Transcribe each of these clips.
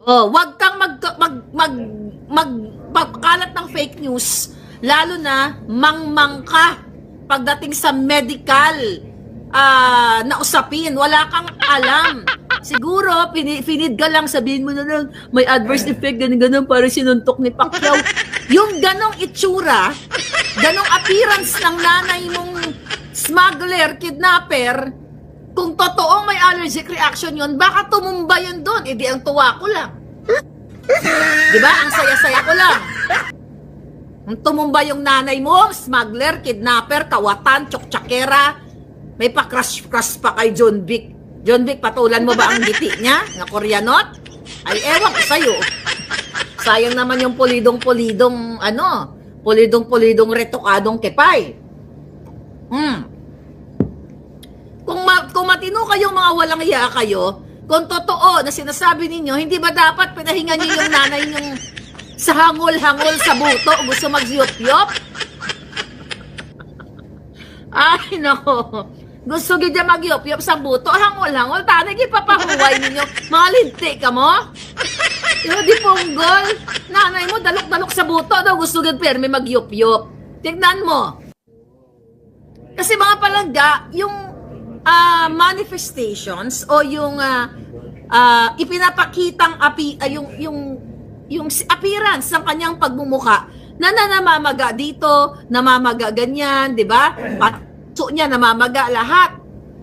Oh, wag kang magkalat ng fake news, lalo na mangmang ka pagdating sa medical na usapin. Wala kang alam. Siguro, finid ka lang, sabihin mo na lang, may adverse effect, ganun, parang sinuntok ni Pacquiao. Yung ganong itsura, ganong appearance ng nanay mong smuggler, kidnapper, kung totoong may allergic reaction yun, baka tumumba yun doon. Eh di ang tuwa ko lang. Diba? Ang saya-saya ko lang. Ang tumumba yung nanay mo, smuggler, kidnapper, kawatan, tsoktsakera, may pa-crush pa kay John Vic. John Vic, patulan mo ba ang ngiti niya? Na Koreanot? Ay, ewan ko sa'yo. Sayang naman yung pulidong-pulidong, pulidong-pulidong retokadong kepay. Kung matino kayong mga walang hiya kayo, kung totoo na sinasabi ninyo, hindi ba dapat pinahingan niyo yung nanay nyong sa hangol-hangol sa buto, gusto mag-yop-yop? Ay, nako. Gusto gid mag-yop-yop sa buto, hangol-hangol, tanay ipapahuway ninyo. Mga linti ka mo? Yung di ponggol, nanay mo dalok-dalok sa buto, daw gusto gid perme mag-yop-yop. Tignan mo. Kasi mga palangga, yung manifestations o yung ipinapakitang yung appearance ng kanyang pagmumuka na namamaga dito, namamaga ganyan, 'di ba? Patso niya namamaga lahat.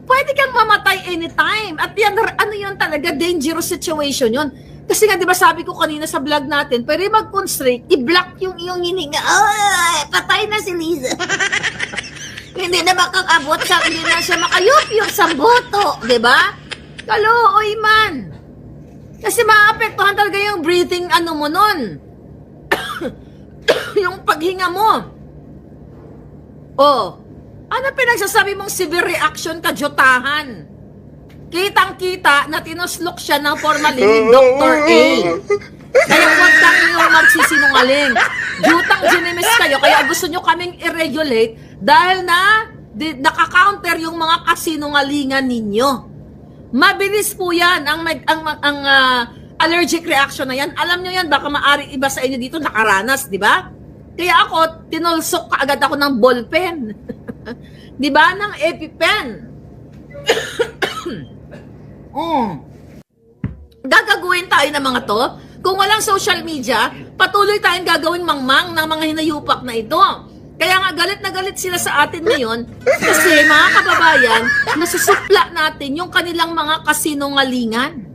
Pwede kang mamatay anytime. At yan, ano 'yun talaga, dangerous situation 'yun. Kasi nga 'di ba sabi ko kanina sa vlog natin, pwede mag-constrict, i-block yung iyong hininga. Ay, patay na si Liza. Hindi na makakabot sa, hindi na siya makayup-yup sa buto, di ba? Kaluoy man. Kasi maapektuhan talaga yung breathing mo nun. Yung paghinga mo. Oh, ano pinagsasabi mong severe reaction ka, jotahan? Kitang-kita na tinuslok siya ng formalin ni Dr. A. Kaya huwag kang magsisinungaling. Jutang ginimis kayo, kaya gusto nyo kaming i-regulate dahil na naka-counter yung mga kasinungalingan ninyo. Mabilis po yan ang allergic reaction na yan. Alam nyo yan, baka maaari iba sa inyo dito nakaranas, di ba? Kaya ako, tinulsok kaagad ako ng ballpen. Di ba? Ng EpiPen. Gagaguin tayo ng mga to. Kung walang social media, patuloy tayong gagawin mangmang ng mga hinayupak na ito. Kaya nga galit na galit sila sa atin ngayon kasi mga kababayan, nasusupla natin yung kanilang mga kasinungalingan.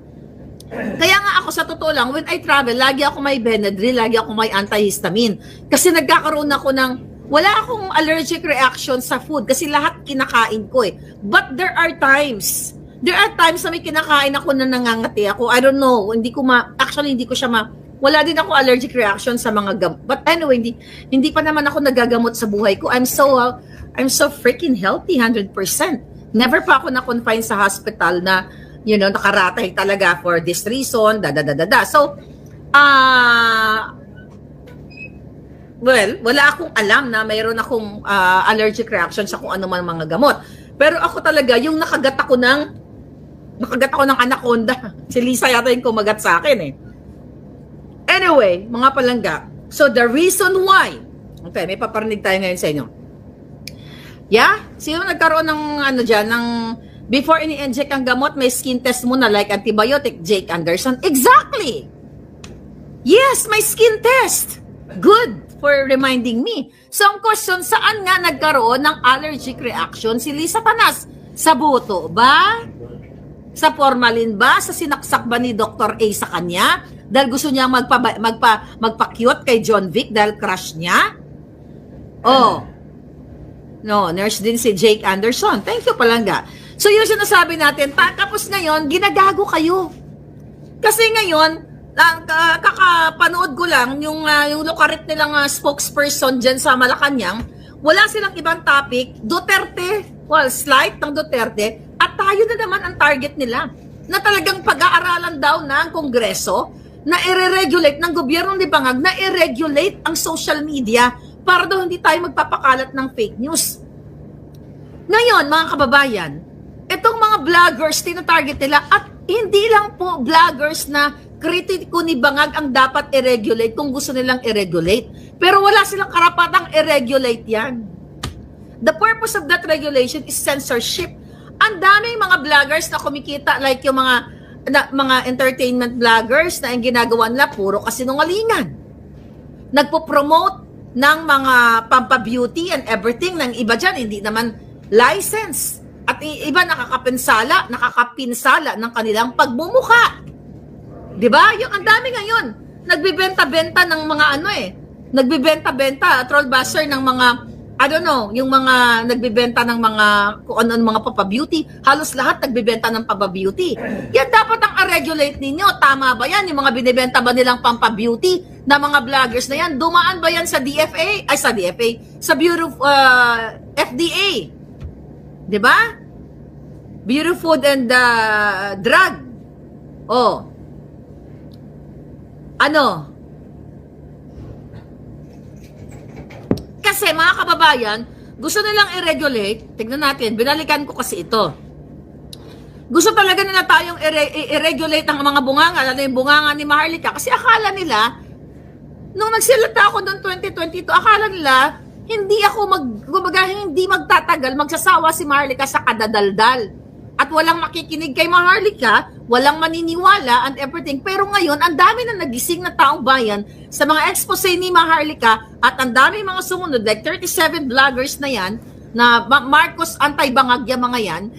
Kaya nga ako sa totoo lang, when I travel, lagi ako may Benadryl, lagi ako may antihistamine. Kasi nagkakaroon ako ng, wala akong allergic reaction sa food kasi lahat kinakain ko eh. But there are times na may kinakain ako na nangangati ako. I don't know, hindi ko siya wala din ako allergic reaction sa mga gamot. But anyway, hindi pa naman ako nagagamot sa buhay ko. I'm so freaking healthy, 100%. Never pa ako na-confine sa hospital na, nakaratay talaga for this reason, So, well, wala akong alam na mayroon akong allergic reaction sa kung ano man mga gamot. Pero ako talaga, yung nakagat ako ng anaconda. Si Lisa yata yung kumagat sa akin eh. Anyway, mga palangga, so the reason why, okay, may paparinig tayo ngayon sa inyo. Yeah? Sino nagkaroon ng ng before ini-inject ang gamot, may skin test muna like antibiotic, Jake Anderson? Exactly! Yes, may skin test! Good for reminding me. So ang question, saan nga nagkaroon ng allergic reaction si Lisa Tanas? Sa buto ba? Sa formalin ba? Sa sinaksak ba ni Dr. A sa kanya? Dahil gusto niya magpa-cute kay John Vic dahil crush niya? Oh. No, nurse din si Jake Anderson. Thank you, palangga. So yun sinasabi natin, tapos ngayon, ginagago kayo. Kasi ngayon, kakapanood ko lang yung lukarit nilang spokesperson dyan sa Malacanang, wala silang ibang topic, Duterte, slight ng Duterte, at tayo na naman ang target nila. Na talagang pag-aaralan daw ng Kongreso, na i-regulate ng gobyernong Libangag, na i-regulate ang social media para daw hindi tayo magpapakalat ng fake news. Ngayon, mga kababayan, itong mga vloggers, tinatarget nila, at hindi lang po vloggers na kritiko ni Bangag ang dapat i-regulate kung gusto nilang i-regulate. Pero wala silang karapatang i-regulate yan. The purpose of that regulation is censorship. Ang daming mga vloggers na kumikita, like yung mga entertainment vloggers na ang ginagawa nila puro kasinungalingan. Nagpo-promote ng mga pampabeauty and everything ng iba dyan, hindi naman license. At iba nakakapinsala ng kanilang pagmumukha. 'Di ba? Yung ang dami ngayon, nagbebenta-benta ng mga nagbebenta-benta, trollbuster ng mga yung mga nagbebenta ng mga kung ano mga papabeauty, halos lahat nagbebenta ng papabeauty. Yan dapat ang regulate ninyo. Tama ba yan? Yung mga binibenta ba nilang pampabeauty na mga vloggers na yan? Dumaan ba yan sa DFA? Ay, sa DFA. Sa Bureau of FDA. 'Di ba? Bureau Food and Drug. Oh. Kasi mga kababayan, gusto nilang i-regulate. Tignan natin, binalikan ko kasi ito. Gusto talaga nila tayong i-regulate ang mga bunganga, lalo yung bunganga ni Maharlika. Kasi akala nila, nung nagsilata ako noong 2022, akala nila, hindi magtatagal, magsasawa si Maharlika sa kadadaldal. At walang makikinig kay Maharlika, walang maniniwala and everything. Pero ngayon, ang dami na nagising na taong bayan sa mga expose ni Maharlika at ang dami mga sumunod, like 37 vloggers na yan, na Marcos anti-Bangag mga yan,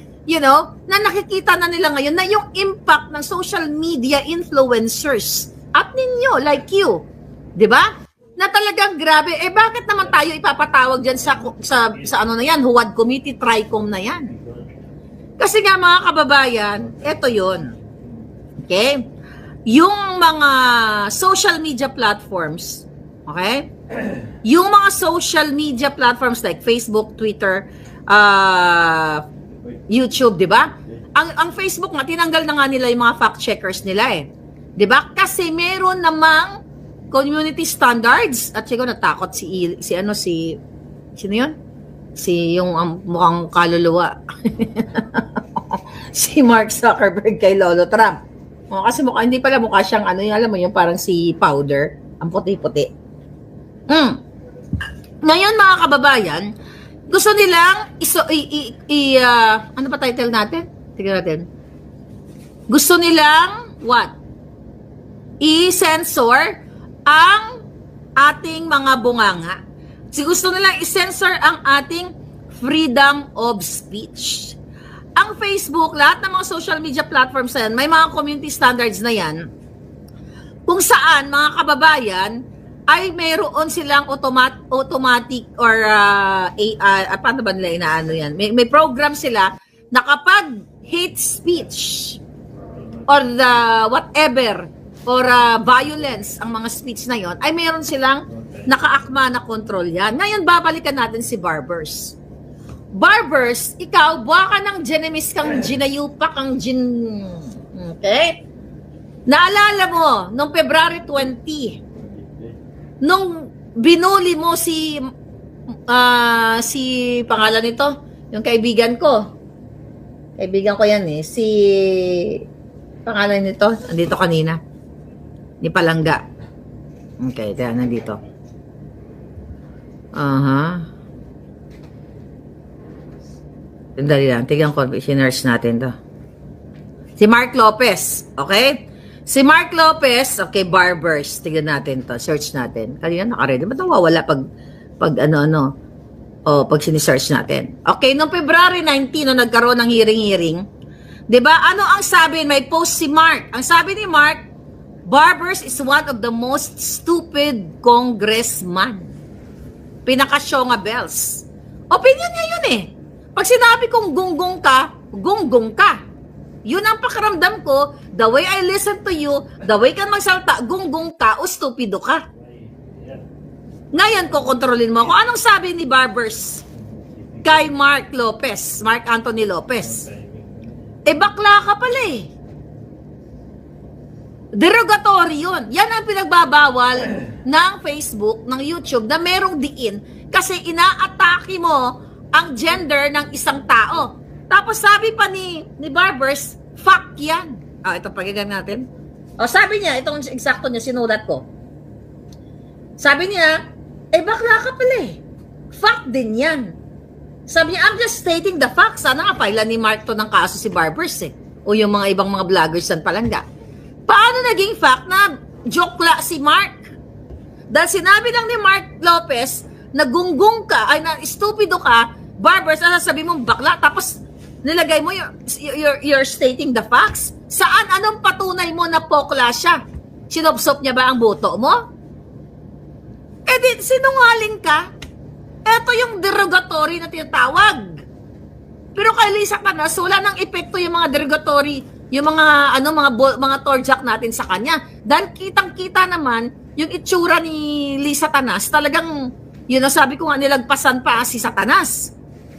na nakikita na nila ngayon na yung impact ng social media influencers at ninyo, like you, di ba? Na talagang grabe. Bakit naman tayo ipapatawag dyan sa Huwad Committee, TRICOM na yan? Kasi nga mga kababayan, eto yun. Okay? Yung mga social media platforms, okay? Yung mga social media platforms like Facebook, Twitter, YouTube, di ba? Ang Facebook nga, tinanggal na nga nila yung mga fact checkers nila eh. Di ba? Kasi meron namang community standards. At siguro natakot sino yun? Yung mukhang kaluluwa. Si Mark Zuckerberg kay Lolo Trump. Kasi hindi pala mukha siyang alam mo yung parang si Powder, ang puti-puti. Ngayon mga kababayan, gusto nilang ano pa title natin? Tingnan natin. Gusto nilang what? I-censor ang ating mga bunganga. Gusto nilang i-censor ang ating freedom of speech. Ang Facebook, lahat ng mga social media platforms na yan, may mga community standards na yan, kung saan mga kababayan ay mayroon silang automatic or paano ba nila inaano yan? May program sila na kapag hate speech or the whatever or violence ang mga speech na yon, ay mayroon silang nakaakma na control yan. Ngayon, babalikan natin si Barbers. Barbers, ikaw, buwa ka ng Genemis kang ginayupa kang okay? Naalala mo, noong February 20, nung binuli mo si pangalan nito, yung kaibigan ko yan eh, pangalan nito, andito kanina, ni Palangga. Okay, kaya nandito. Dali lang, tignan ko, sinurse natin to. Si Mark Lopez, okay? Si Mark Lopez, okay, Barbers, tignan natin to, search natin. Kanina naka-ready, ba't nawawala pag pag sinisearch natin? Okay, noong February 19, nung nagkaroon ng hearing, diba, ano ang sabi? May post si Mark. Ang sabi ni Mark, Barbers is one of the most stupid congressman. Pinaka-Shonga Bells. Opinion niya yun eh. Pag sinabi kong gunggong ka. Yun ang pakiramdam ko, the way I listen to you, the way ka magsalta, gunggong ka o stupido ka. Ngayon ko kontrolin mo kung anong sabi ni Barbers kay Mark Anthony Lopez. Bakla ka pala eh. Derogatory yun. Yan ang pinagbabawal ng Facebook, ng YouTube na merong diin kasi inaatake mo ang gender ng isang tao. Tapos sabi pa ni Barbers, fuck yan. Ito pakinggan natin. O, sabi niya, itong eksakto niya, sinulat ko. Sabi niya, bakla ka pala eh. Fact din yan. Sabi niya, I'm just stating the facts. Sana nga, pailan ni Mark to ng kaso si Barbers eh. O yung mga ibang mga vloggers ng Palangga. Paano naging fact na jokla si Mark? Dahil sinabi lang ni Mark Lopez, nagunggong ka, ay na stupido ka, Barbers, sabi mo bakla, tapos nilagay mo you're stating the facts. Saan? Anong patunay mo na pokla siya? Sinopsop niya ba ang boto mo? Di, sinungaling ka. Ito yung derogatory na tinatawag. Pero kay Lisa Tanas, wala nang epekto yung mga derogatory, yung mga mga torjak natin sa kanya. Dahil kitang-kita naman yung itsura ni Lisa Tanas, talagang yun ang sabi ko nga, nilagpasan pa si Satanas.